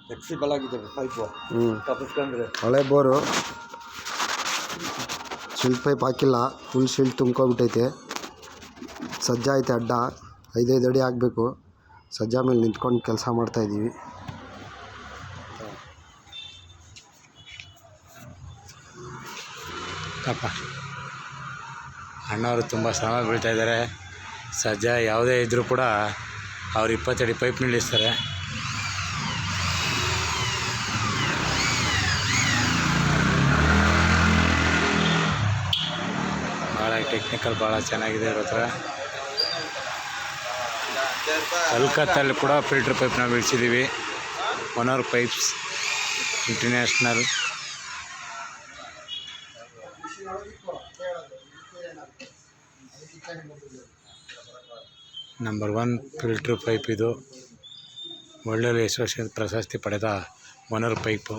Flexible ಆಗಿದೆ pipe. ತಪ್ಪಿಸ್ಕೊಂಡ್ರೆ ಹಳೆ bore ಶಿಲ್ಟ್ pipe ಹಾಕಿಲ್ಲ, ಫುಲ್ ಶಿಲ್ಟ್ ತುಂಬ್ಕೊಬಿಟ್ಟೈತೆ. ಸಜ್ಜಾ ಐತೆ ಅಡ್ಡ 5 ಅಡಿ ಆಗಬೇಕು. ಸಜ್ಜಾ ಮೇಲೆ ನಿಂತ್ಕೊಂಡು ಕೆಲಸ ಮಾಡ್ತಾಯಿದ್ದೀವಿ. ಅಪ್ಪ ಅಣ್ಣವರು ತುಂಬ ಶ್ರಮ ಬೀಳ್ತಾಯಿದ್ದಾರೆ. ಸಜ್ಜಾ ಯಾವುದೇ ಇದ್ದರೂ ಕೂಡ ಅವ್ರು 20 ಅಡಿ ಪೈಪ್ ನಿಲ್ಲಿಸ್ತಾರೆ. ಭಾಳ ಟೆಕ್ನಿಕಲ್ ಭಾಳ ಚೆನ್ನಾಗಿದೆ ಇವ್ರ ಹತ್ರ. ಕಲ್ಕತ್ತಲ್ಲಿ ಕೂಡ ಫಿಲ್ಟ್ರ್ ಪೈಪ್ನ ಬೀಳಿಸಿದ್ದೀವಿ. ಒನರ್ pipes international. Number 1 filter pipe ಇದು. ಒಳ್ಳೊಳ್ಳೆ ಅಸೋಸಿಯೇಷನ್ ಪ್ರಶಸ್ತಿ ಪಡೆದ ಒನರ್ ಪೈಪು.